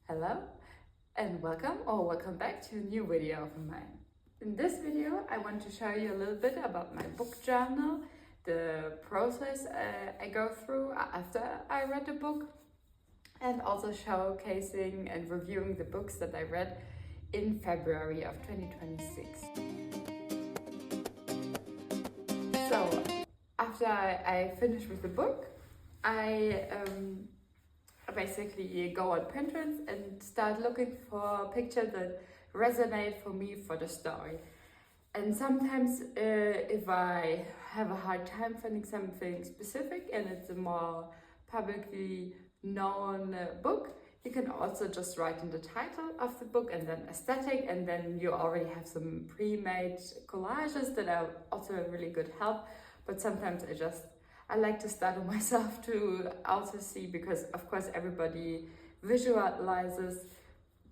Hello and welcome back to a new video of mine. In this video I want to show you a little bit about my book journal, the process I go through after I read the book, and also showcasing and reviewing the books that I read in February of 2026. So after I finished with the book, I basically go on Pinterest and start looking for pictures that resonate for me for the story. And sometimes if I have a hard time finding something specific and it's a more publicly known book, you can also just write in the title of the book and then aesthetic, and then you already have some pre-made collages that are also a really good help. But sometimes I like to start on myself to also see, because of course everybody visualizes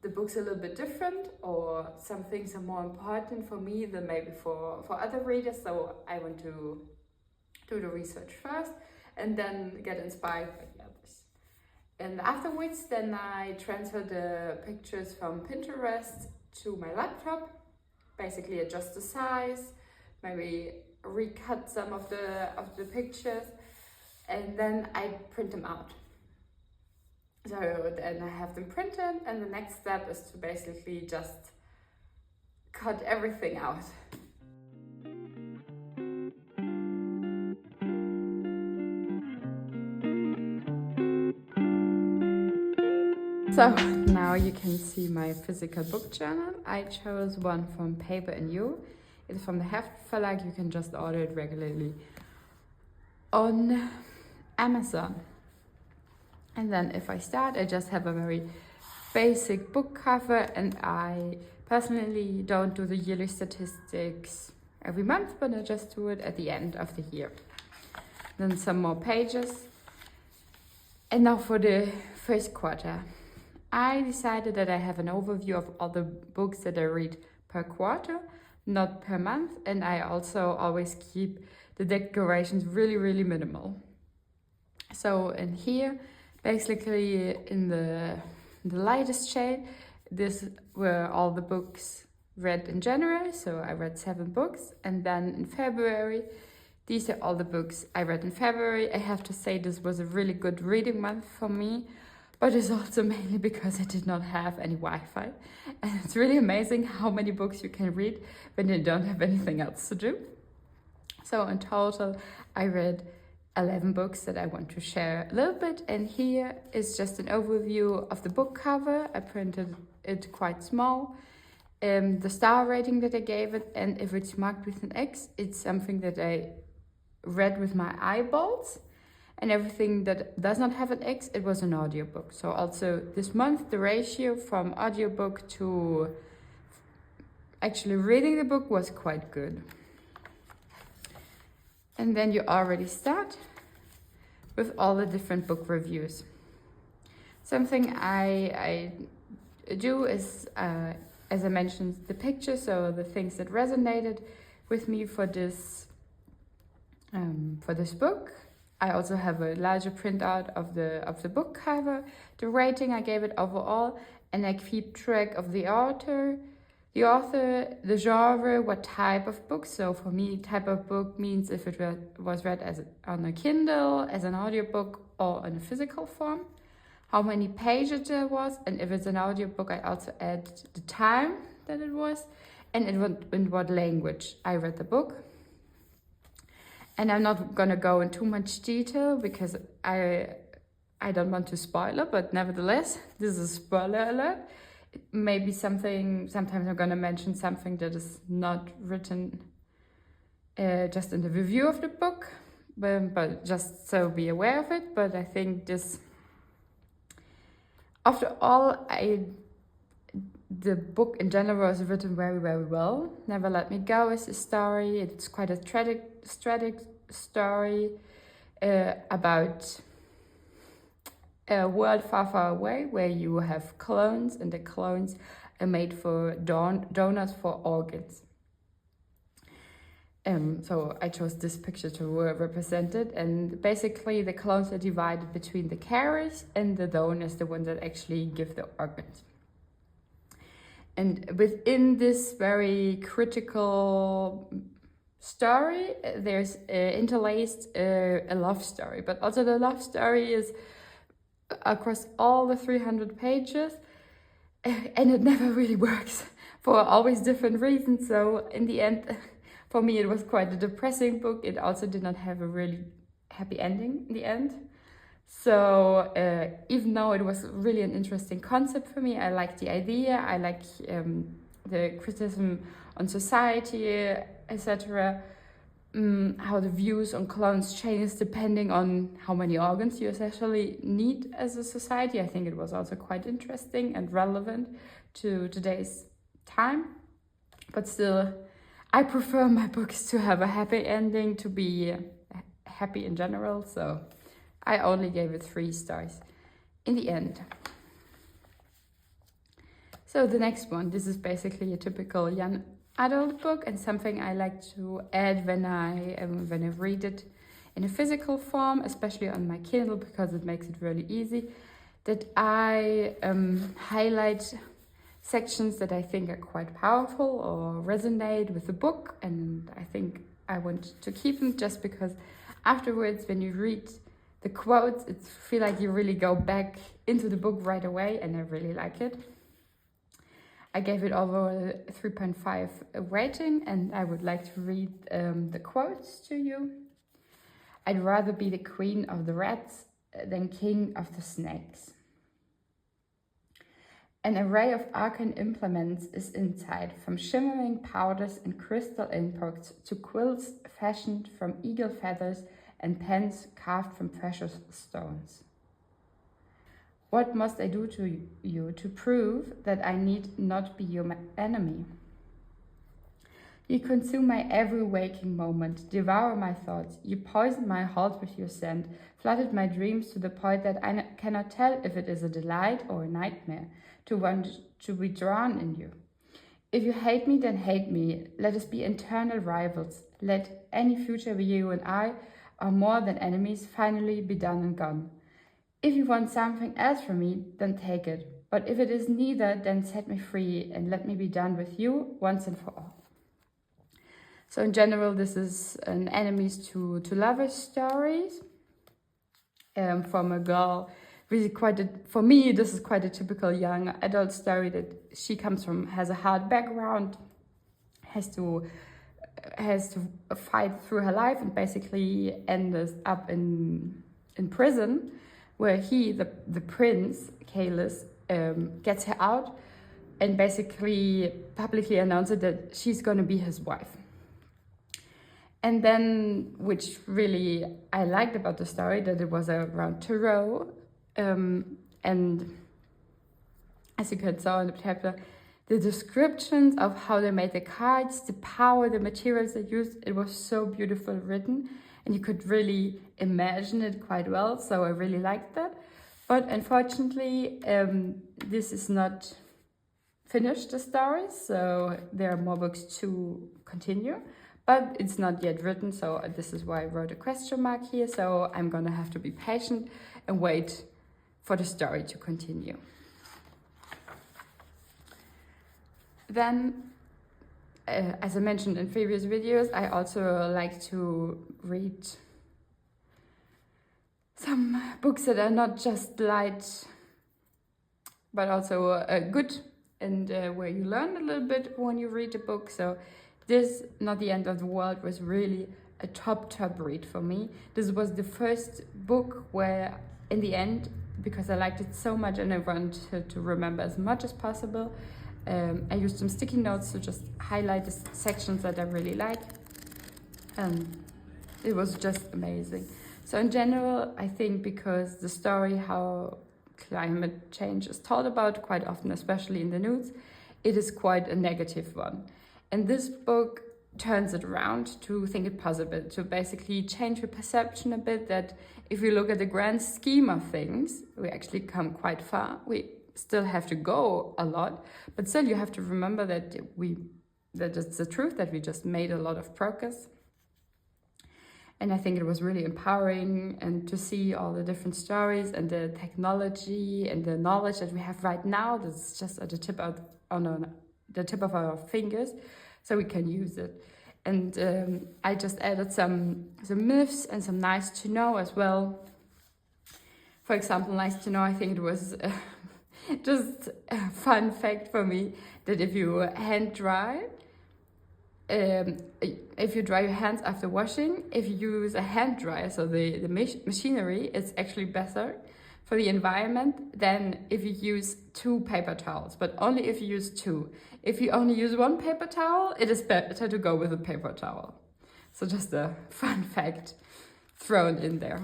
the books a little bit different, or some things are more important for me than maybe for other readers. So I want to do the research first and then get inspired by the others. And afterwards, then I transfer the pictures from Pinterest to my laptop, basically adjust the size, maybe recut some of the pictures, and then I print them out. So then I have them printed, and the next step is to basically just cut everything out. So now you can see my physical book journal. I chose one from Paper and You. It's from the Heft Verlag. You can just order it regularly on Amazon. And then if I start, I just have a very basic book cover, and I personally don't do the yearly statistics every month, but I just do it at the end of the year. Then some more pages. And now for the first quarter. I decided that I have an overview of all the books that I read per quarter, not per month, and I also always keep the decorations really minimal. So in here, basically in the lightest shade, this were all the books read in January, so I read 7 books, and then in February, these are all the books I read in February. I have to say this was a really good reading month for me, but it's also mainly because I did not have any Wi-Fi. And it's really amazing how many books you can read when you don't have anything else to do. So in total, I read 11 books that I want to share a little bit. And here is just an overview of the book cover. I printed it quite small. The star rating that I gave it, and if it's marked with an X, it's something that I read with my eyeballs. And everything that does not have an X, it was an audiobook. So also this month, the ratio from audiobook to actually reading the book was quite good. And then you already start with all the different book reviews. Something I do is, as I mentioned, the pictures, so the things that resonated with me for this book. I also have a larger printout of the book cover, the rating I gave it overall, and I keep track of the author, the genre, what type of book. So for me, type of book means if it was read on a Kindle, as an audiobook, or in a physical form, how many pages there was, and if it's an audiobook, I also add the time that it was, and in what language I read the book. And I'm not gonna go in too much detail because I don't want to spoil it, but nevertheless, this is a spoiler alert. Maybe sometimes I'm gonna mention something that is not written just in the review of the book, but just so be aware of it. But I think this, after all, the book in general is written very well. Never Let Me Go is a story. It's quite a tragic story about a world far away where you have clones, and the clones are made for donors for organs. So I chose this picture to represent it, and basically the clones are divided between the carers and the donors, the ones that actually give the organs. And within this very critical story, there's interlaced a love story, but also the love story is across all the 300 pages, and it never really works for always different reasons. So in the end, for me, it was quite a depressing book. It also did not have a really happy ending in the end. So even though it was really an interesting concept for me, I like the idea, I like the criticism on society, etc. How the views on clones change depending on how many organs you essentially need as a society. I think it was also quite interesting and relevant to today's time. But still, I prefer my books to have a happy ending, to be happy in general. So I only gave it 3 stars in the end. So the next one, this is basically a typical young adult book, and something I like to add when I read it in a physical form, especially on my Kindle, because it makes it really easy, that I highlight sections that I think are quite powerful or resonate with the book, and I think I want to keep them just because afterwards when you read the quotes, it feels like you really go back into the book right away, and I really like it. I gave it over a 3.5 rating, and I would like to read the quotes to you. I'd rather be the queen of the rats than king of the snakes. An array of arcane implements is inside, from shimmering powders and crystal inputs to quilts fashioned from eagle feathers and pens carved from precious stones. What must I do to you to prove that I need not be your enemy? You consume my every waking moment, devour my thoughts. You poison my heart with your scent, flooded my dreams to the point that I cannot tell if it is a delight or a nightmare to want to be drawn in you. If you hate me, then hate me. Let us be eternal rivals. Let any future where you and I are more than enemies finally be done and gone. If you want something else from me, then take it. But if it is neither, then set me free and let me be done with you once and for all. So in general, this is an enemies to lovers story from a girl. Really for me, this is quite a typical young adult story that she comes from, has a hard background, has to fight through her life, and basically ends up in prison, where the prince, Kalis, gets her out and basically publicly announces that she's going to be his wife. And then, which really I liked about the story, that it was around tarot, and as you could saw in the chapter, the descriptions of how they made the cards, the power, the materials they used, it was so beautiful written. And you could really imagine it quite well, so I really liked that. But unfortunately, this is not finished, the story, so there are more books to continue, but it's not yet written, so this is why I wrote a question mark here, so I'm gonna have to be patient and wait for the story to continue. Then, as I mentioned in previous videos, I also like to read some books that are not just light, but also good, and where you learn a little bit when you read a book. So this, Not the End of the World, was really a top read for me. This was the first book where, in the end, because I liked it so much and I wanted to remember as much as possible, I used some sticky notes to just highlight the sections that I really like. It was just amazing. So in general, I think because the story, how climate change is taught about quite often, especially in the news, it is quite a negative one. And this book turns it around to think it possible, to basically change your perception a bit, that if you look at the grand scheme of things, we actually come quite far. We still have to go a lot, but still you have to remember that it's the truth that we just made a lot of progress. And I think it was really empowering, and to see all the different stories and the technology and the knowledge that we have right now, that's just at the tip of, the tip of our fingers, so we can use it. And I just added some myths and some nice to know as well. For example, nice to know, I think it was just a fun fact for me that if you hand dry, if you dry your hands after washing, if you use a hand dryer, so the machinery, it's actually better for the environment than if you use 2 paper towels, but only if you use 2. If you only use 1 paper towel, it is better to go with a paper towel. So just a fun fact thrown in there.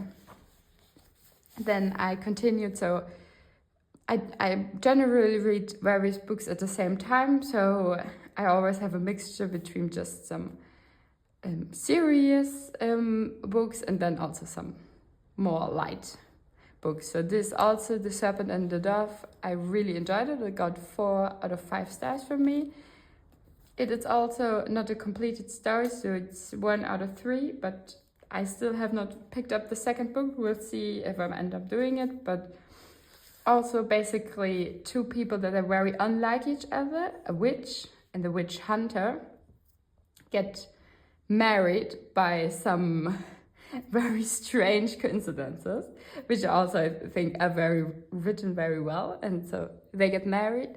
Then I continued, so I generally read various books at the same time, so I always have a mixture between just some serious books and then also some more light books. So this also, The Serpent and the Dove, I really enjoyed it. It got 4 out of 5 stars from me. It is also not a completed story, so it's 1 out of 3, but I still have not picked up the second book. We'll see if I end up doing it, but also basically 2 people that are very unlike each other, a witch and the witch hunter, get married by some very strange coincidences, which also I think are written very well. And so they get married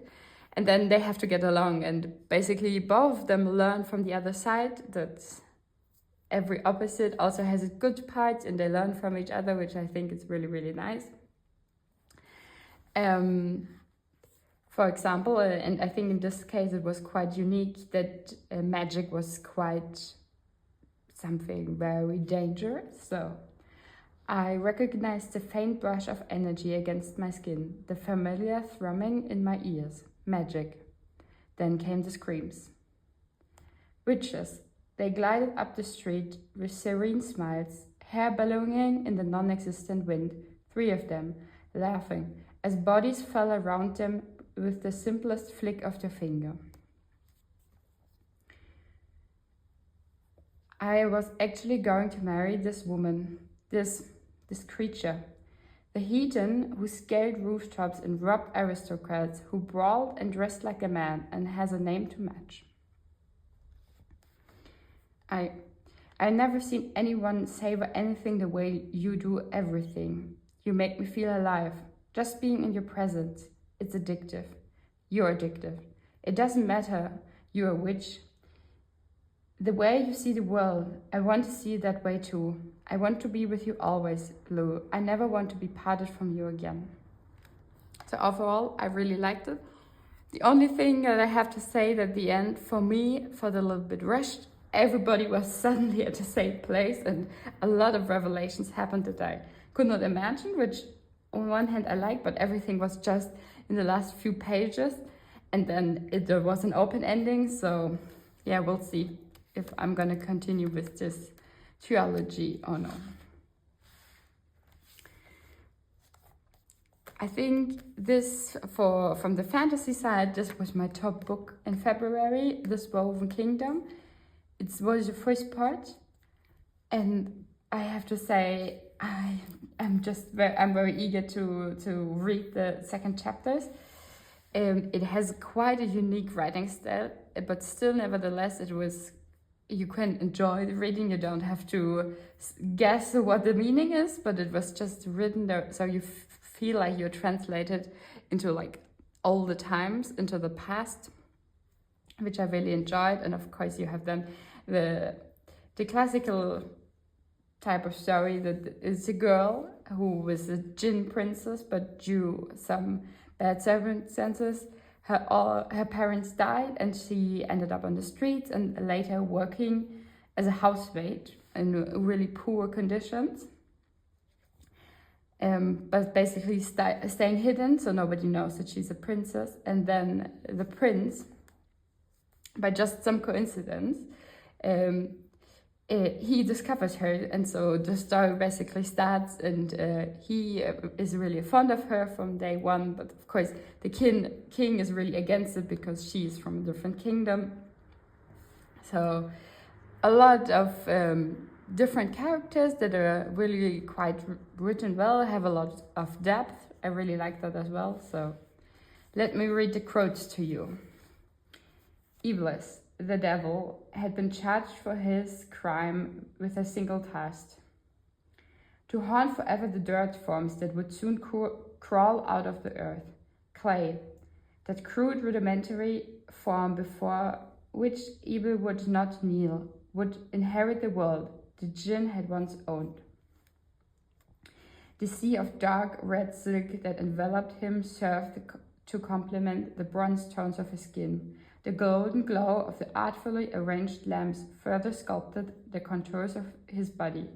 and then they have to get along, and basically both of them learn from the other side that every opposite also has its good parts, and they learn from each other, which I think is really, really nice. For example, and I think in this case it was quite unique, that magic was quite something very dangerous. So I recognized the faint brush of energy against my skin, the familiar thrumming in my ears. Magic. Then came the screams. Witches. They glided up the street with serene smiles, hair billowing in the non-existent wind, 3 of them, laughing, as bodies fell around them with the simplest flick of their finger. I was actually going to marry this woman, this creature, the heathen who scaled rooftops and robbed aristocrats, who brawled and dressed like a man and has a name to match. I never seen anyone savor anything the way you do everything. You make me feel alive. Just being in your presence, it's addictive. You're addictive. It doesn't matter you're a witch. The way you see the world, I want to see it that way too. I want to be with you always, Blue. I never want to be parted from you again. So overall, I really liked it. The only thing that I have to say that the end, for me, felt a little bit rushed. Everybody was suddenly at the same place, and a lot of revelations happened that I could not imagine, which on one hand I like, but everything was just in the last few pages, and then there was an open ending. So yeah, we'll see if I'm gonna continue with this trilogy or no. I think this, from the fantasy side, this was my top book in February, This Woven Kingdom. It was the first part, and I have to say I'm very eager to read the second chapters. It has quite a unique writing style, but still, nevertheless, you can enjoy the reading. You don't have to guess what the meaning is, but it was just written there, so you feel like you're translated into like all the times, into the past, which I really enjoyed. And of course, you have then the classical type of story that is a girl who was a Jinn princess, but due some bad circumstances, her parents died, and she ended up on the streets and later working as a housemaid in really poor conditions. But basically staying hidden, so nobody knows that she's a princess. And then the prince, by just some coincidence, he discovers her, and so the story basically starts, and he is really fond of her from day one, but of course the king is really against it because she's from a different kingdom. So a lot of different characters that are really quite written well, have a lot of depth. I really like that as well. So let me read the quotes to you. Iblis, the devil, had been charged for his crime with a single task: to haunt forever the dirt forms that would soon crawl out of the earth. Clay, that crude rudimentary form before which evil would not kneel, would inherit the world the jinn had once owned. The sea of dark red silk that enveloped him served to complement the bronze tones of his skin. The golden glow of the artfully arranged lamps further sculpted the contours of his body,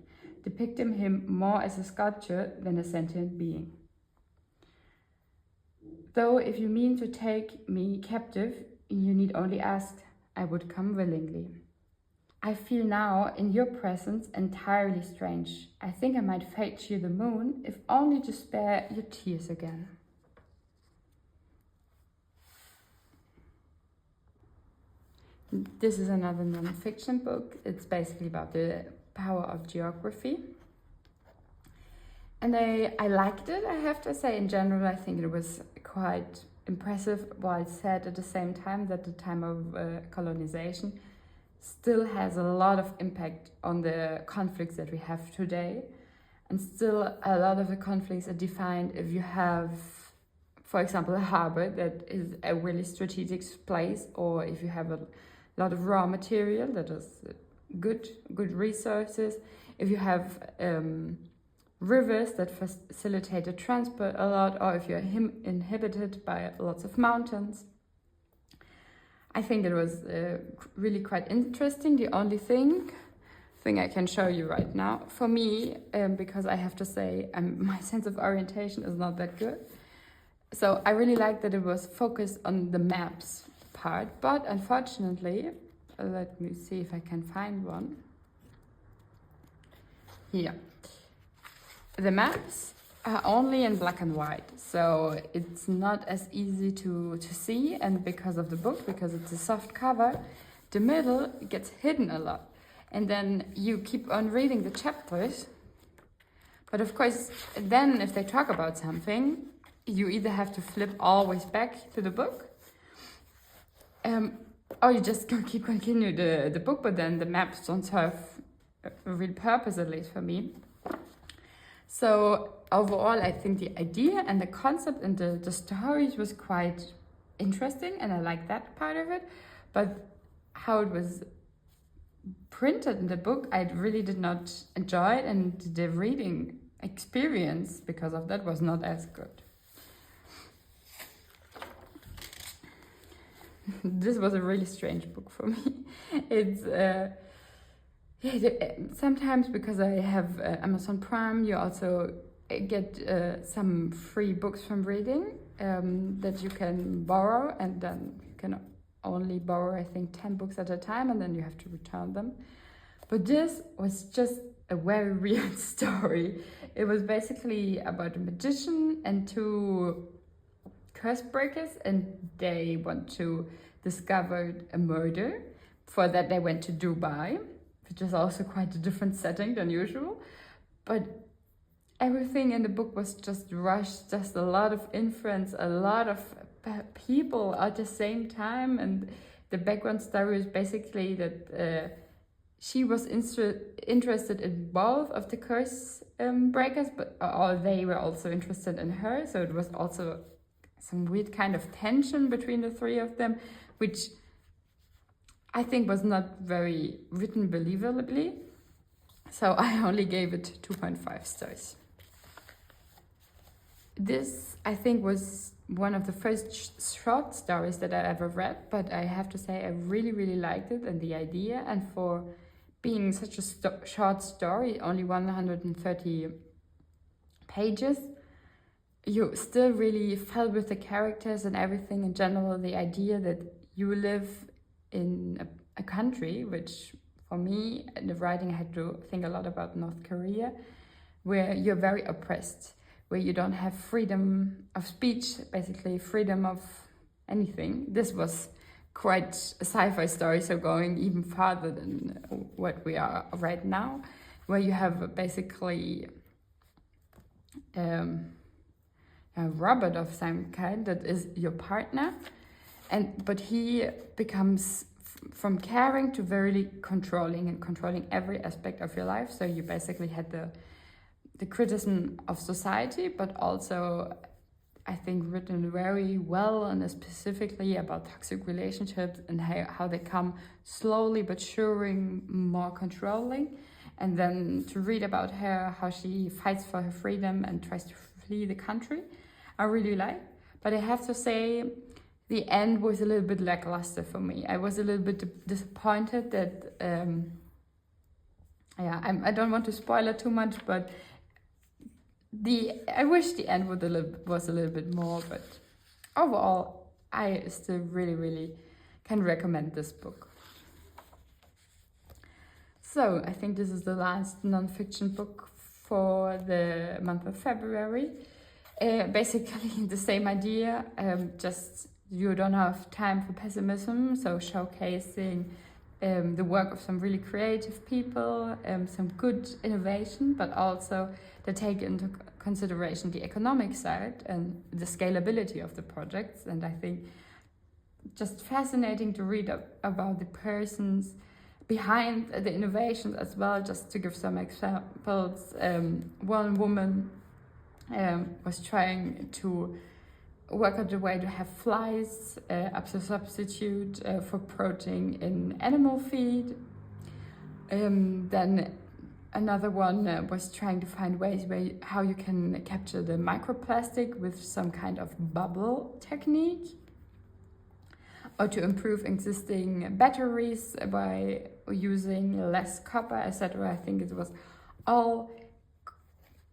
depicting him more as a sculpture than a sentient being. Though if you mean to take me captive, you need only ask, I would come willingly. I feel now, in your presence, entirely strange. I think I might fetch you the moon, if only to spare your tears again. This is another non-fiction book. It's basically about the power of geography. And I liked it, I have to say. In general, I think it was quite impressive, while said at the same time that the time of colonization still has a lot of impact on the conflicts that we have today. And still a lot of the conflicts are defined if you have, for example, a harbor that is a really strategic place, or if you have a lot of raw material that is good resources, if you have rivers that facilitate the transport a lot, or if you're inhabited by lots of mountains. I think it was really quite interesting. The only thing I can show you right now, for me, because I have to say my sense of orientation is not that good. So I really like that it was focused on the maps part, but unfortunately, let me see if I can find one. Here. The maps are only in black and white, so it's not as easy to see, and because of the book, because it's a soft cover, the middle gets hidden a lot. And then you keep on reading the chapters, but of course, then if they talk about something, you either have to flip always back to the book, or you just keep continue the book, but then the maps don't serve a real purpose, at least for me. So overall, I think the idea and the concept and the stories was quite interesting, and I like that part of it. But how it was printed in the book, I really did not enjoy it, and the reading experience because of that was not as good. This was a really strange book for me. It's sometimes because I have Amazon Prime, you also get some free books from reading that you can borrow, and then you can only borrow, I think, 10 books at a time, and then you have to return them. But this was just a very weird story. It was basically about a magician and two curse breakers, and they want to discover a murder. For that, they went to Dubai, which is also quite a different setting than usual. But everything in the book was just rushed, just a lot of inference, a lot of people at the same time. And the background story is basically that she was interested in both of the curse breakers, but they were also interested in her. So it was also some weird kind of tension between the three of them, which I think was not very written believably. So I only gave it 2.5 stars. This, I think, was one of the first short stories that I ever read, but I have to say I really, really liked it and the idea. And for being such a short story, only 130 pages, you still really felt with the characters and everything in general, the idea that you live in a country, which for me, in the writing, I had to think a lot about North Korea, where you're very oppressed, where you don't have freedom of speech, basically freedom of anything. This was quite a sci-fi story, so going even farther than what we are right now. where you have basically a robot of some kind that is your partner, but he becomes from caring to very controlling and controlling every aspect of your life. So you basically had the criticism of society, but also I think written very well and specifically about toxic relationships and how they come slowly but surely more controlling. And then to read about her, how she fights for her freedom and tries to flee the country, I really like. But I have to say, the end was a little bit lackluster for me. I was a little bit disappointed that, I don't want to spoil it too much, but I wish the end was a little bit more. But overall, I still really can recommend this book. So I think this is the last non-fiction book for the month of February. Basically the same idea, just you don't have time for pessimism, so showcasing the work of some really creative people, some good innovation, but also they take into consideration the economic side and the scalability of the projects. And I think just fascinating to read about the persons behind the innovations as well. Just to give some examples, one woman was trying to work out a way to have flies as a substitute for protein in animal feed. Then another one was trying to find ways how you can capture the microplastic with some kind of bubble technique, or to improve existing batteries by using less copper, etc. I think it was all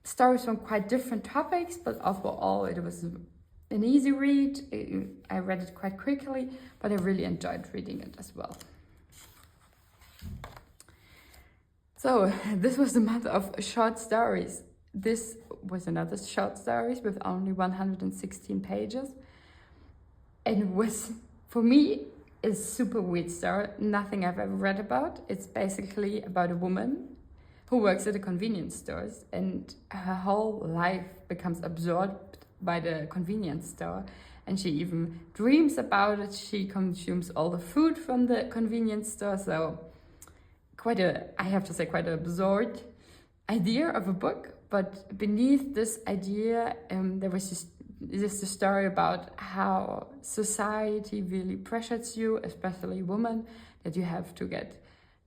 stories from quite different topics, but overall it was an easy read. I read it quite quickly, but I really enjoyed reading it as well. So this was the month of short stories. This was another short stories with only 116 pages. And it was, for me, a super weird story, nothing I've ever read about. It's basically about a woman who works at a convenience stores, and her whole life becomes absorbed by the convenience store, and she even dreams about it. She consumes all the food from the convenience store. So I have to say, quite an absurd idea of a book. But beneath this idea, there was just a story about how society really pressures you, especially women, that you have to get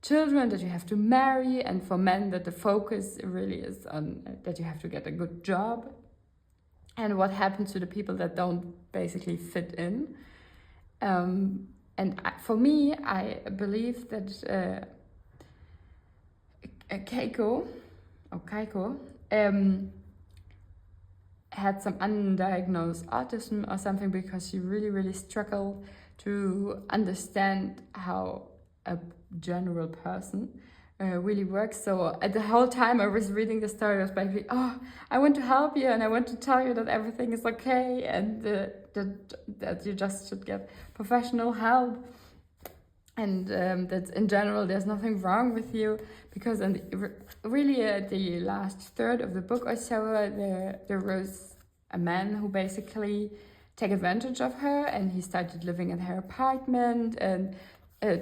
children, that you have to marry, and for men that the focus really is on that you have to get a good job, and what happens to the people that don't basically fit in. For me, I believe that Keiko had some undiagnosed autism or something, because she really struggled to understand how a general person really works. So at the whole time I was reading the story, I was basically, I want to help you, and I want to tell you that everything is okay, and that you just should get professional help, and that in general there's nothing wrong with you. Because really the last third of the book or so, there was a man who basically took advantage of her, and he started living in her apartment and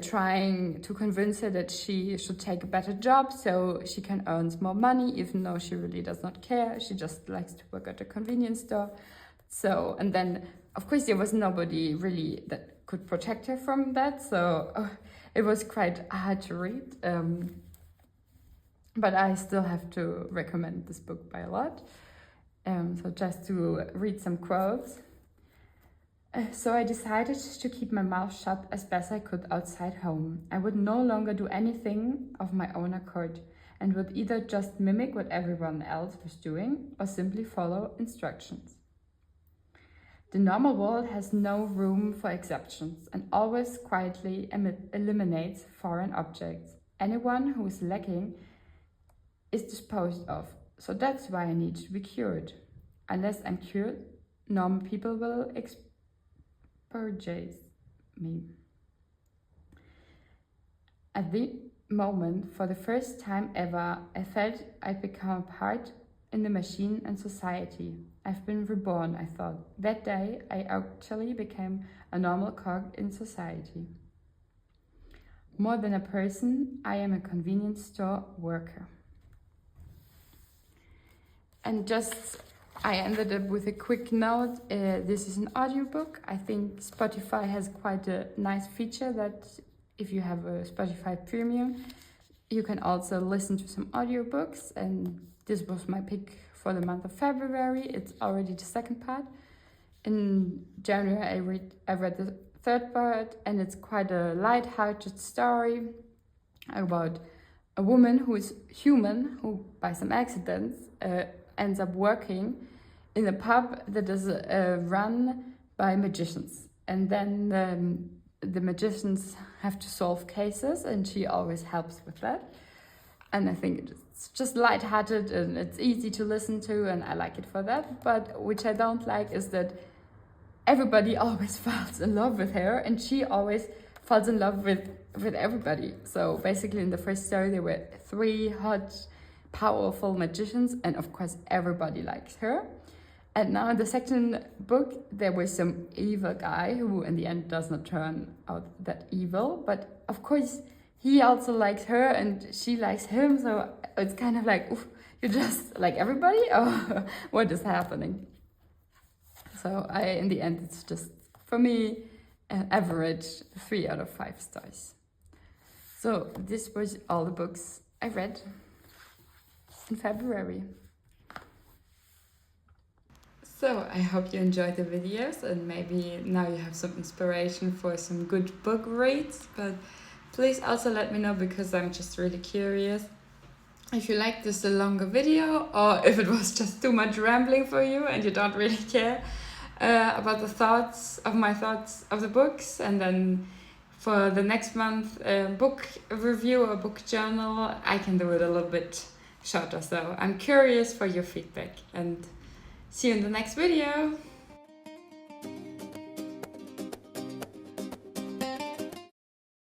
trying to convince her that she should take a better job so she can earn more money, even though she really does not care. She just likes to work at a convenience store. So, and then of course there was nobody really that could protect her from that. So it was quite hard to read. But I still have to recommend this book by a lot. So just to read some quotes. So I decided to keep my mouth shut as best I could outside home. I would no longer do anything of my own accord, and would either just mimic what everyone else was doing or simply follow instructions. The normal world has no room for exceptions and always quietly eliminates foreign objects. Anyone who is lacking is disposed of. So that's why I need to be cured. Unless I'm cured, normal people will purchase me. moment, for the first time ever, I felt I'd become a part in the machine and society. I've been reborn, I thought. That day, I actually became a normal cog in society. More than a person, I am a convenience store worker. And just, I ended up with a quick note. This is an audiobook. I think Spotify has quite a nice feature that if you have a Spotify Premium, you can also listen to some audiobooks. And this was my pick for the month of February. It's already the second part. In January, I read the third part, and it's quite a light-hearted story about a woman who is human, who by some accidents ends up working in a pub that is run by magicians. And then the magicians have to solve cases, and she always helps with that. And I think it's just light-hearted and it's easy to listen to, and I like it for that. But which I don't like is that everybody always falls in love with her, and she always falls in love with everybody. So basically in the first story there were 3 hot, powerful magicians, and of course everybody likes her. And now in the second book there was some evil guy who in the end does not turn out that evil, but of course he also likes her and she likes him, so it's kind of like, oof, you just like everybody, or what is happening? So in the end, it's just, for me, an average 3 out of 5 stars. So this was all the books I read in February. So I hope you enjoyed the videos, and maybe now you have some inspiration for some good book reads. But please also let me know, because I'm just really curious if you like this a longer video, or if it was just too much rambling for you and you don't really care about my thoughts of the books. And then for the next month book review or book journal, I can do it a little bit shorter. So I'm curious for your feedback, and see you in the next video.